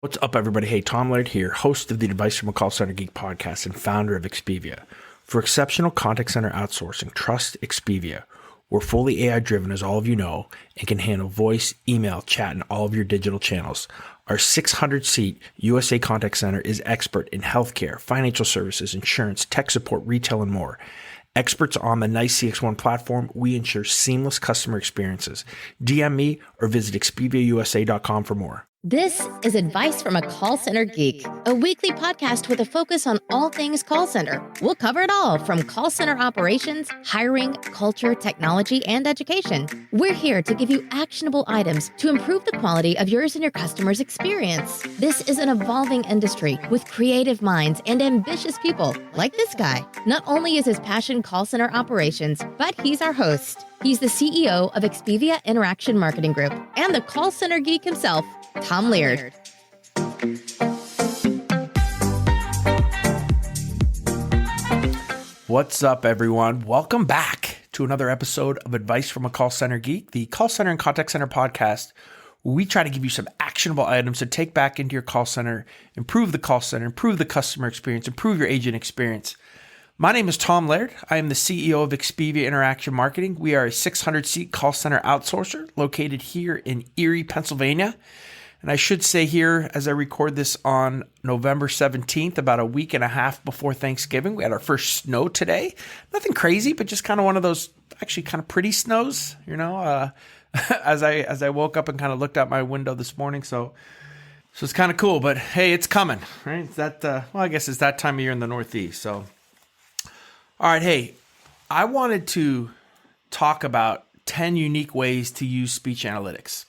What's up, everybody? Hey, Tom Laird here, host of the Advice from a Call Center Geek podcast and founder of Expivia. For exceptional contact center outsourcing, trust Expivia. We're fully AI-driven, as all of you know, and can handle voice, email, chat, and all of your digital channels. Our 600-seat USA contact center is expert in healthcare, financial services, insurance, tech support, retail, and more. Experts on the NICE CX1 platform, we ensure seamless customer experiences. DM me or visit expiviausa.com for more. This is Advice from a Call Center Geek, a weekly podcast with a focus on all things call center. We'll cover it all from call center operations, hiring, culture, technology, and education. We're here to give you actionable items to improve the quality of yours and your customers' experience. This is an evolving industry with creative minds and ambitious people like this guy. Not only is his passion call center operations, but he's our host. He's the CEO of Expivia Interaction Marketing Group and the call center geek himself, Tom Laird. What's up, everyone? Welcome back to another episode of Advice from a Call Center Geek, the call center and contact center podcast, where we try to give you some actionable items to take back into your call center, improve the call center, improve the customer experience, improve your agent experience. My name is Tom Laird. I am the CEO of Expivia Interaction Marketing. We are a 600-seat call center outsourcer located here in Erie, Pennsylvania. And I should say here, as I record this on November 17th, about a week and a half before Thanksgiving, we had our first snow today. Nothing crazy, but just kind of one of those actually kind of pretty snows, as I woke up and kind of looked out my window this morning. So it's kind of cool, but hey, it's coming, right? It's that, I guess it's that time of year in the Northeast. So, all right, hey, I wanted to talk about 10 unique ways to use speech analytics.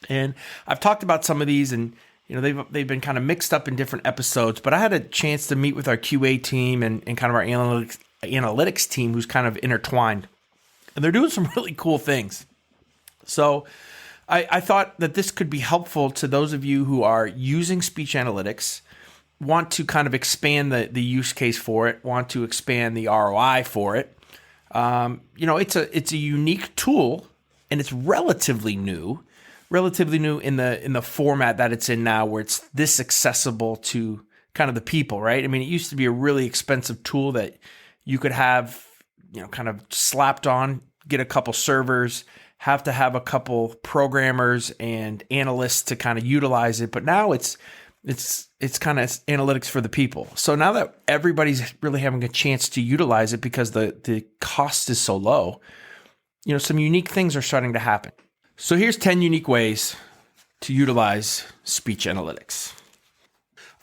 And I've talked about some of these, and they've been kind of mixed up in different episodes. But I had a chance to meet with our QA team and kind of our analytics team, who's kind of intertwined, and they're doing some really cool things. So I thought that this could be helpful to those of you who are using speech analytics, want to kind of expand the use case for it, want to expand the ROI for it. It's a unique tool, and it's relatively new in the format that it's in now, where it's this accessible to kind of the people, right? I mean, it used to be a really expensive tool that you could have, kind of slapped on, get a couple servers, have to have a couple programmers and analysts to kind of utilize it. But now it's kind of analytics for the people. So now that everybody's really having a chance to utilize it because the cost is so low, some unique things are starting to happen. So here's 10 unique ways to utilize speech analytics.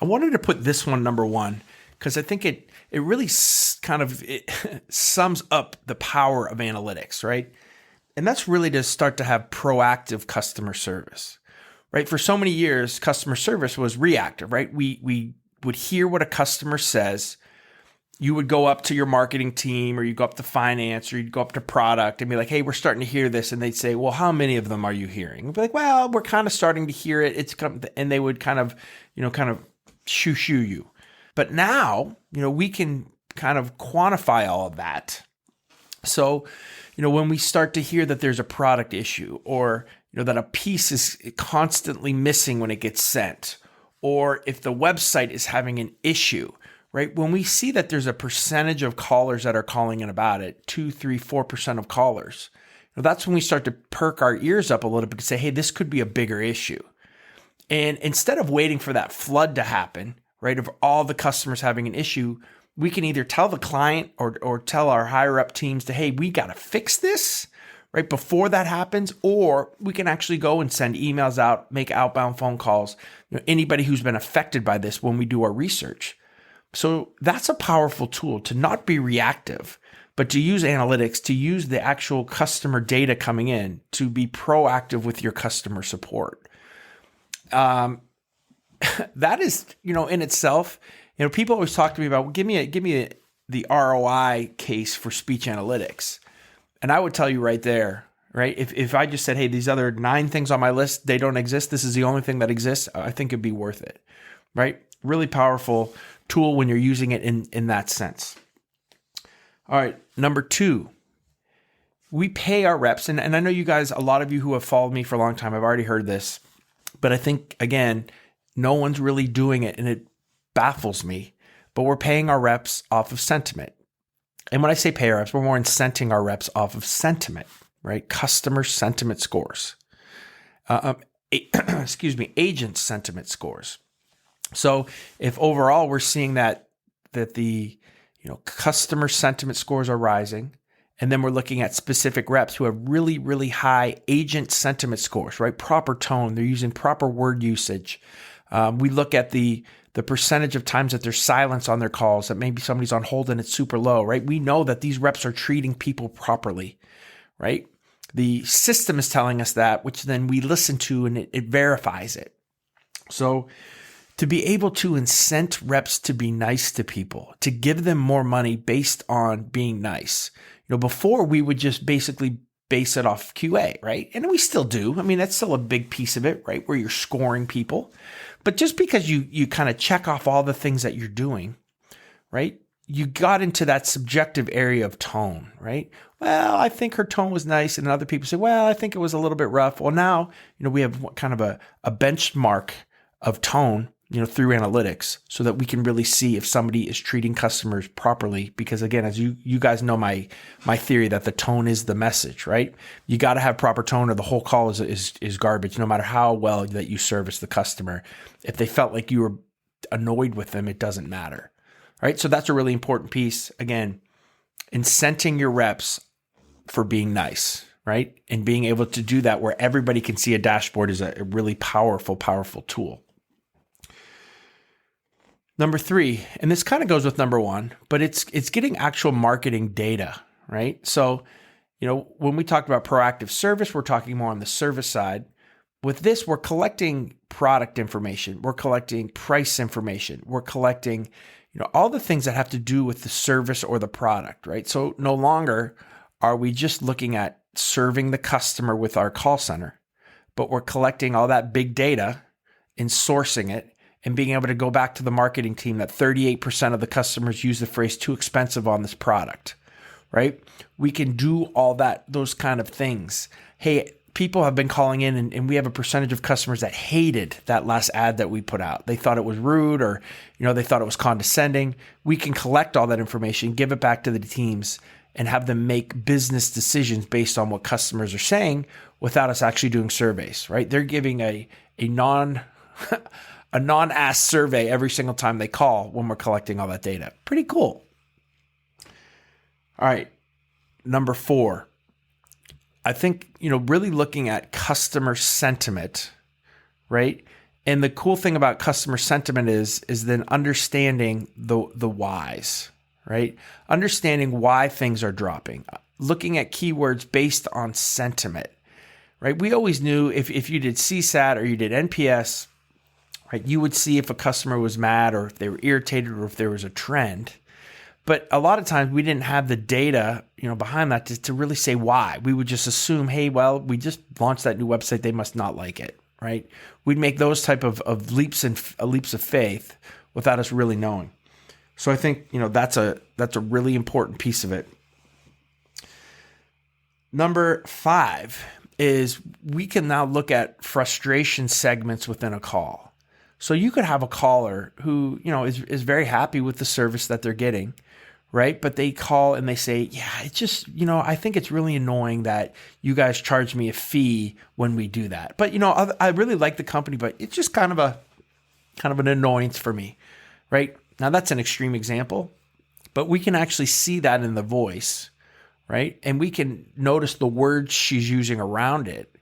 I wanted to put this one number one because I think it really it sums up the power of analytics, right? And that's really to start to have proactive customer service, right? For so many years, customer service was reactive, right? We would hear what a customer says. You would go up to your marketing team, or you go up to finance, or you'd go up to product and be like, hey, we're starting to hear this. And they'd say, well, how many of them are you hearing? We'd be like, well, we're kind of starting to hear it. And they would kind of shoo you. But now, we can kind of quantify all of that. So, when we start to hear that there's a product issue, or, that a piece is constantly missing when it gets sent, or if the website is having an issue, right? When we see that there's a percentage of callers that are calling in about it, 2, 3, 4% of callers, that's when we start to perk our ears up a little bit and say, hey, this could be a bigger issue. And instead of waiting for that flood to happen, right, of all the customers having an issue, we can either tell the client or tell our higher up teams to, hey, we got to fix this right before that happens, or we can actually go and send emails out, make outbound phone calls, anybody who's been affected by this when we do our research. So that's a powerful tool to not be reactive, but to use analytics, to use the actual customer data coming in to be proactive with your customer support. That is, in itself, people always talk to me about, give me the ROI case for speech analytics. And I would tell you right there, right? If I just said, hey, these other 9 things on my list, they don't exist. This is the only thing that exists. I think it'd be worth it, right? Really powerful tool when you're using it in that sense. All right, number 2, we pay our reps. And I know you guys, a lot of you who have followed me for a long time, I've already heard this. But I think, again, No one's really doing it, and it baffles me. But we're paying our reps off of sentiment. And when I say pay our reps, we're more incenting our reps off of sentiment, right? Customer sentiment scores. Agent sentiment scores. So if overall we're seeing that the customer sentiment scores are rising, and then we're looking at specific reps who have really, really high agent sentiment scores, right? Proper tone, they're using proper word usage. We look at the percentage of times that there's silence on their calls, that maybe somebody's on hold and it's super low, right? We know that these reps are treating people properly, right? The system is telling us that, which then we listen to and it verifies it. So to be able to incent reps to be nice to people, to give them more money based on being nice. Before we would just basically base it off QA, right? And we still do. I mean, that's still a big piece of it, right? Where you're scoring people. But just because you kind of check off all the things that you're doing, right? You got into that subjective area of tone, right? Well, I think her tone was nice. And other people say, well, I think it was a little bit rough. Well, now, we have kind of a benchmark of tone, through analytics, so that we can really see if somebody is treating customers properly. Because again, as you guys know, my theory that the tone is the message, right? You got to have proper tone or the whole call is garbage, no matter how well that you service the customer. If they felt like you were annoyed with them, it doesn't matter, right? So that's a really important piece. Again, incenting your reps for being nice, right? And being able to do that where everybody can see a dashboard is a really powerful tool. Number 3, and this kind of goes with number 1, but it's getting actual marketing data, right? So, when we talked about proactive service, we're talking more on the service side. With this, we're collecting product information. We're collecting price information. We're collecting, all the things that have to do with the service or the product, right? So no longer are we just looking at serving the customer with our call center, but we're collecting all that big data and sourcing it, and being able to go back to the marketing team that 38% of the customers use the phrase too expensive on this product, right? We can do all those kind of things. Hey, people have been calling in and we have a percentage of customers that hated that last ad that we put out. They thought it was rude or, they thought it was condescending. We can collect all that information, give it back to the teams and have them make business decisions based on what customers are saying without us actually doing surveys, right? They're giving a non-ask survey every single time they call when we're collecting all that data. Pretty cool. All right. Number 4, I think, really looking at customer sentiment, right? And the cool thing about customer sentiment is then understanding the whys, right? Understanding why things are dropping, looking at keywords based on sentiment, right? We always knew if you did CSAT or you did NPS, right, you would see if a customer was mad or if they were irritated or if there was a trend. But a lot of times we didn't have the data, behind that to really say why. We would just assume, hey, well, we just launched that new website. They must not like it, right? We'd make those type of leaps of faith without us really knowing. So I think, that's a really important piece of it. Number 5 is we can now look at frustration segments within a call. So you could have a caller who, is very happy with the service that they're getting, right? But they call and they say, yeah, it's just, I think it's really annoying that you guys charge me a fee when we do that. But, I really like the company, but it's just kind of an annoyance for me, right? Now that's an extreme example, but we can actually see that in the voice, right? And we can notice the words she's using around it.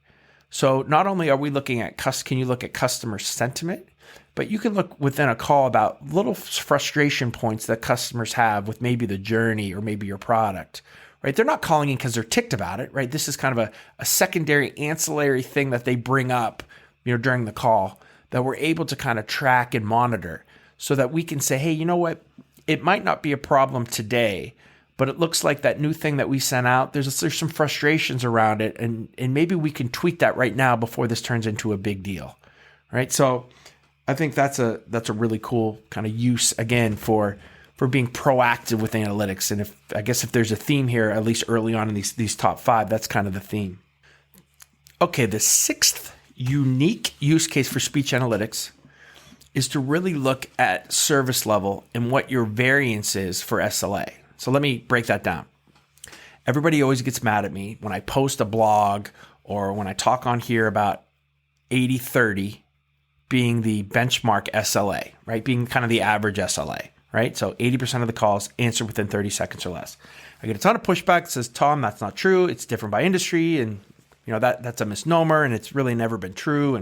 So not only are we looking at, can you look at customer sentiment, but you can look within a call about little frustration points that customers have with maybe the journey or maybe your product, right? They're not calling in because they're ticked about it, right? This is kind of a secondary ancillary thing that they bring up, during the call that we're able to kind of track and monitor so that we can say, hey, you know what? It might not be a problem today, but it looks like that new thing that we sent out, there's some frustrations around it. And maybe we can tweak that right now before this turns into a big deal, right? So I think that's a really cool kind of use again for being proactive with analytics. And if there's a theme here, at least early on in these top 5, that's kind of the theme. Okay, the 6th unique use case for speech analytics is to really look at service level and what your variance is for SLA. So let me break that down. Everybody always gets mad at me when I post a blog or when I talk on here about 80-30 being the benchmark SLA, right? Being kind of the average SLA, right? So 80% of the calls answered within 30 seconds or less. I get a ton of pushback that says, Tom, that's not true. It's different by industry. And that's a misnomer and it's really never been true.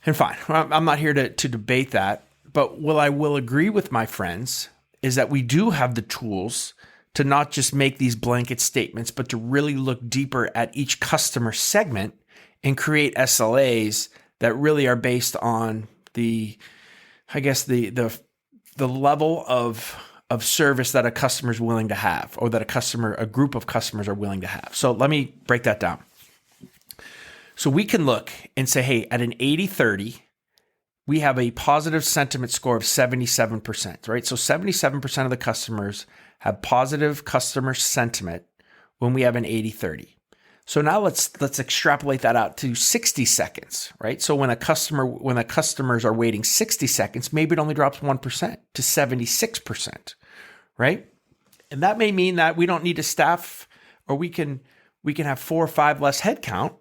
And fine, I'm not here to debate that. But what I will agree with my friends is that we do have the tools to not just make these blanket statements, but to really look deeper at each customer segment and create SLAs that really are based on the level of service that a customer is willing to have, or that a group of customers are willing to have. So let me break that down. So we can look and say, hey, at an 80-30, we have a positive sentiment score of 77%, right? So 77% of the customers have positive customer sentiment when we have an 80-30. So now let's extrapolate that out to 60 seconds, right? So when the customers are waiting 60 seconds, maybe it only drops 1% to 76%, right? And that may mean that we don't need to staff, or we can have 4 or 5 less headcount,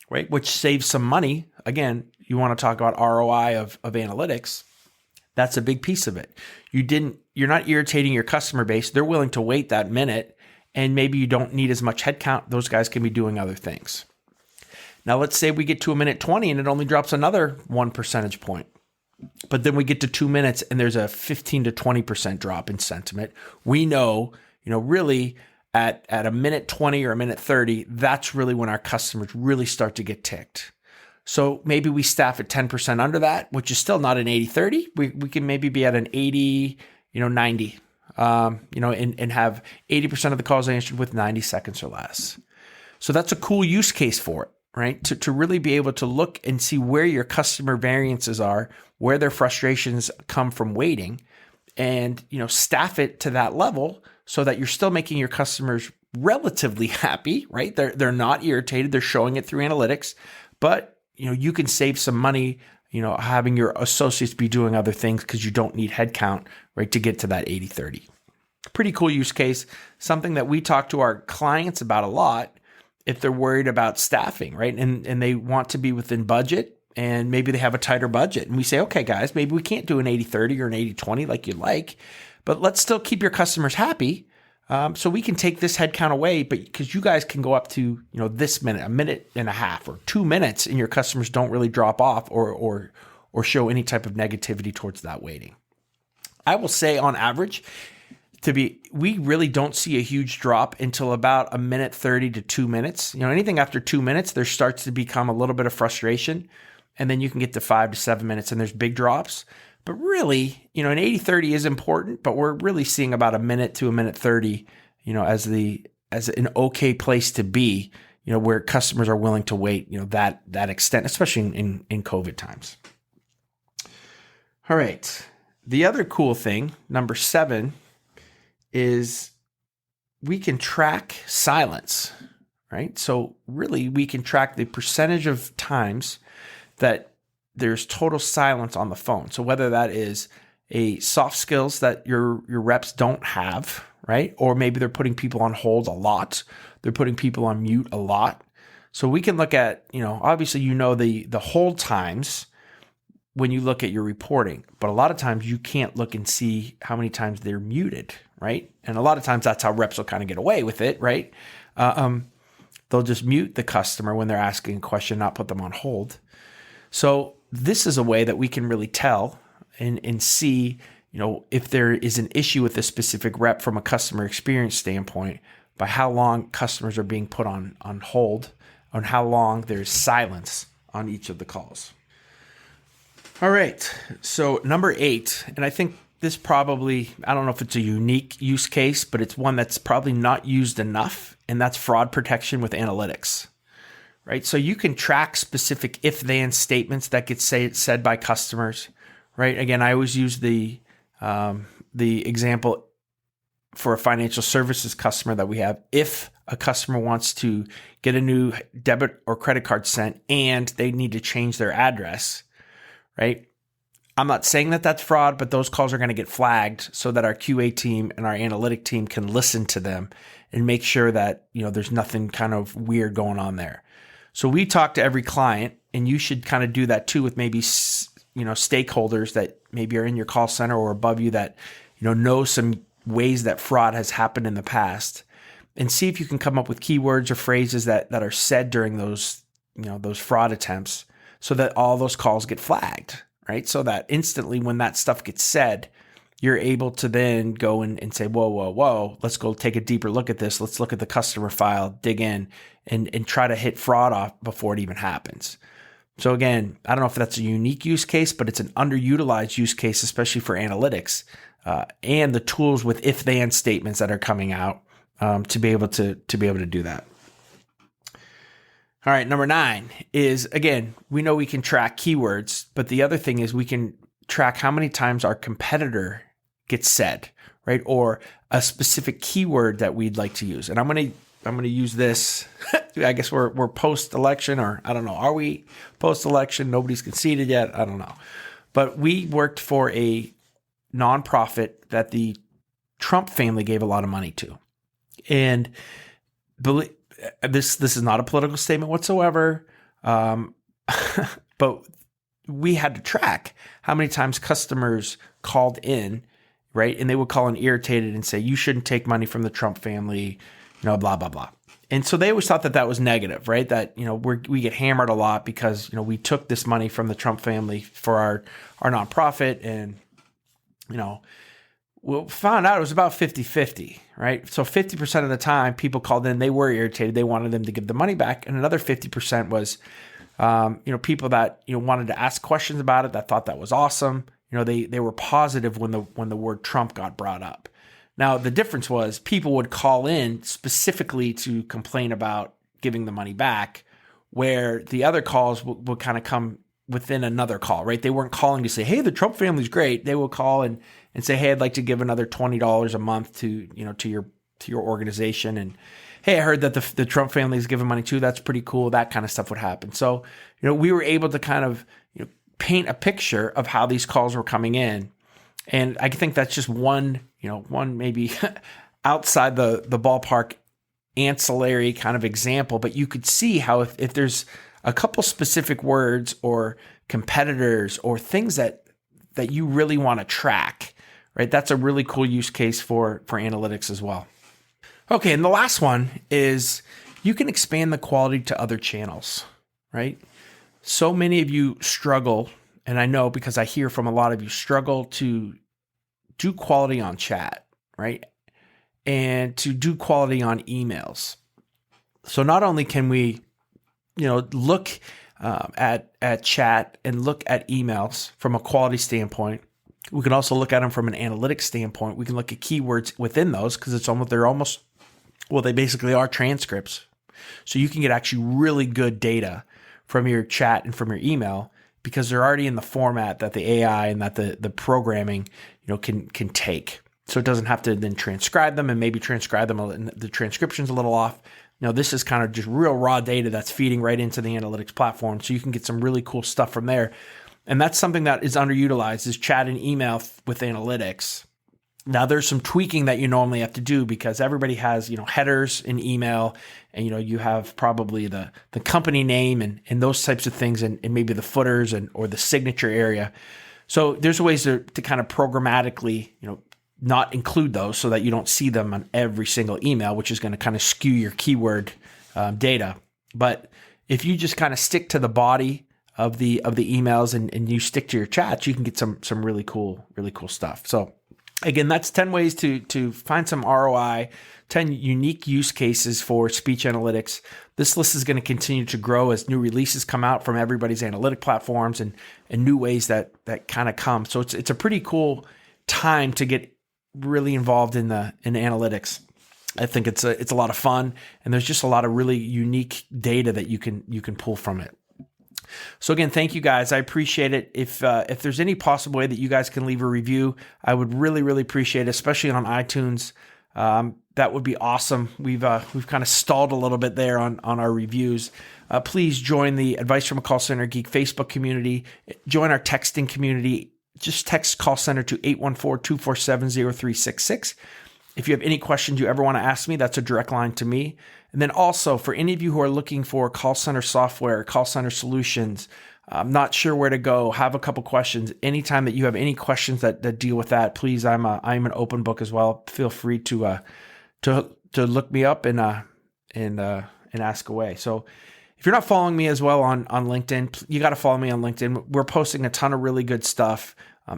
right? Which saves some money. Again, you want to talk about ROI of analytics. That's a big piece of it. You're not irritating your customer base. They're willing to wait that minute, and maybe you don't need as much headcount. Those guys can be doing other things. Now, let's say we get to a minute 20 and it only drops another 1 percentage point. But then we get to 2 minutes and there's a 15 to 20% drop in sentiment. We know, really at a minute 20 or a minute 30, that's really when our customers really start to get ticked. So maybe we staff at 10% under that, which is still not an 80-30. We can maybe be at an 80, 90. And have 80% of the calls answered with 90 seconds or less. So that's a cool use case for it, right? To really be able to look and see where your customer variances are, where their frustrations come from waiting, and, staff it to that level so that you're still making your customers relatively happy, right? They're not irritated. They're showing it through analytics, but, you can save some money, having your associates be doing other things because you don't need headcount, right, to get to that 80-30. Pretty cool use case, something that we talk to our clients about a lot if they're worried about staffing, right? And they want to be within budget, and maybe they have a tighter budget. And we say, okay, guys, maybe we can't do an 80-30 or an 80-20 like you'd like, but let's still keep your customers happy. So we can take this headcount away, but because you guys can go up to, this minute, a minute and a half, or 2 minutes, and your customers don't really drop off or show any type of negativity towards that waiting. I will say on average, we really don't see a huge drop until about a minute 30 to 2 minutes. Anything after 2 minutes, there starts to become a little bit of frustration, and then you can get to 5 to 7 minutes and there's big drops. But really, an 80-30 is important, but we're really seeing about a minute to a minute 30, as an okay place to be, where customers are willing to wait, that extent, especially in COVID times. All right. The other cool thing, number 7, is we can track silence, right? So really, we can track the percentage of times that there's total silence on the phone. So whether that is a soft skills that your reps don't have, right? Or maybe they're putting people on hold a lot. They're putting people on mute a lot. So we can look at, obviously, the hold times when you look at your reporting, but a lot of times you can't look and see how many times they're muted, right? And a lot of times that's how reps will kind of get away with it, right? They'll just mute the customer when they're asking a question, not put them on hold. So this is a way that we can really tell and see, if there is an issue with a specific rep from a customer experience standpoint by how long customers are being put on hold, on how long there's silence on each of the calls. All right. So number 8, and I think this probably, I don't know if it's a unique use case, but it's one that's probably not used enough, and that's fraud protection with analytics. Right, so you can track specific if-then statements that get said by customers. Right, again, I always use the example for a financial services customer that we have. If a customer wants to get a new debit or credit card sent and they need to change their address, right? I'm not saying that that's fraud, but those calls are going to get flagged so that our QA team and our analytic team can listen to them and make sure that, there's nothing kind of weird going on there. So we talk to every client, and you should kind of do that too with maybe, stakeholders that maybe are in your call center or above you that, know some ways that fraud has happened in the past, and see if you can come up with keywords or phrases that are said during those fraud attempts so that all those calls get flagged, right? So that instantly when that stuff gets said, you're able to then go and say, whoa, let's go take a deeper look at this. Let's look at the customer file, dig in, and try to hit fraud off before it even happens. So again, I don't know if that's a unique use case, but it's an underutilized use case, especially for analytics and the tools with if-then statements that are coming out to be able to do that. All right, number 9 is, again, we know we can track keywords, but the other thing is we can track how many times our competitor gets said, right? Or a specific keyword that we'd like to use. And I'm going to use this. I guess we're post-election, or I don't know. Are we post-election? Nobody's conceded yet. I don't know. But we worked for a nonprofit that the Trump family gave a lot of money to. And this is not a political statement whatsoever, but we had to track how many times customers called in, right? And they would call in irritated and say, you shouldn't take money from the Trump family, blah, blah, blah. And so they always thought that was negative, right? That, we get hammered a lot because, we took this money from the Trump family for our nonprofit, and, we found out it was about 50-50, right? So 50% of the time people called in, they were irritated. They wanted them to give the money back. And another 50% was, people that, wanted to ask questions about it, that thought that was awesome. They were positive when the word Trump got brought up. Now, the difference was people would call in specifically to complain about giving the money back, where the other calls would kind of come within another call, right? They weren't calling to say, hey, the Trump family's great. They will call and say, hey, I'd like to give another $20 a month to your organization. And hey, I heard that the Trump family is giving money too. That's pretty cool. That kind of stuff would happen. So, we were able to kind of paint a picture of how these calls were coming in. And I think that's just one maybe outside the ballpark ancillary kind of example, but you could see how if there's a couple specific words or competitors or things that you really want to track, right? That's a really cool use case for analytics as well. Okay, and the last one is you can expand the quality to other channels, right? So many of you struggle, and I know because I hear from a lot of you, struggle to do quality on chat, right? And to do quality on emails. So not only can we, look at chat and look at emails from a quality standpoint, we can also look at them from an analytics standpoint. We can look at keywords within those because they basically are transcripts. So you can get actually really good data from your chat and from your email because they're already in the format that the AI and that the programming, can take. So it doesn't have to then transcribe them and maybe transcribe them and the transcription's a little off. This is kind of just real raw data that's feeding right into the analytics platform. So you can get some really cool stuff from there. And that's something that is underutilized is chat and email with analytics. Now there's some tweaking that you normally have to do because everybody has, headers in email and, you have probably the company name and those types of things and maybe the footers or the signature area. So there's ways to kind of programmatically, not include those so that you don't see them on every single email, which is going to kind of skew your keyword data. But if you just kind of stick to the body of the emails and you stick to your chats, you can get some really cool stuff. So again, that's 10 ways to find some ROI, 10 unique use cases for speech analytics. This list is going to continue to grow as new releases come out from everybody's analytic platforms and new ways that kind of come. So it's a pretty cool time to get really involved in analytics. I think it's a lot of fun, and there's just a lot of really unique data that you can pull from it. So again, thank you guys. I appreciate it. If there's any possible way that you guys can leave a review, I would really, really appreciate it, especially on iTunes. That would be awesome. We've kind of stalled a little bit there on our reviews. Please join the Advice from a Call Center Geek Facebook community. Join our texting community. just text call center to 814-247-0366. If you have any questions you ever want to ask me, that's a direct line to me. And then also for any of you who are looking for call center software, call center solutions, I'm not sure where to go, have a couple questions. Anytime that you have any questions that deal with that, please, I'm an open book as well. Feel free to look me up and ask away. So if you're not following me as well on LinkedIn, you got to follow me on LinkedIn. We're posting a ton of really good stuff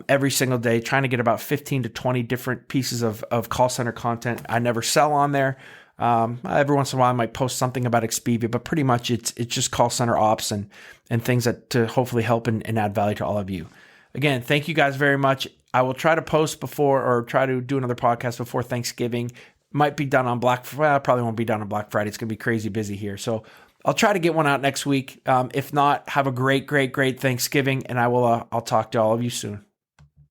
every single day, trying to get about 15 to 20 different pieces of call center content. I never sell on there. Every once in a while I might post something about Expivia, but pretty much it's just call center ops and things that to hopefully help and add value to all of you. Again, thank you guys very much. I will try to post before or try to do another podcast before Thanksgiving. Might be done on probably won't be done on Black Friday. It's going to be crazy busy here. So I'll try to get one out next week. If not, have a great Thanksgiving, and I'll talk to all of you soon.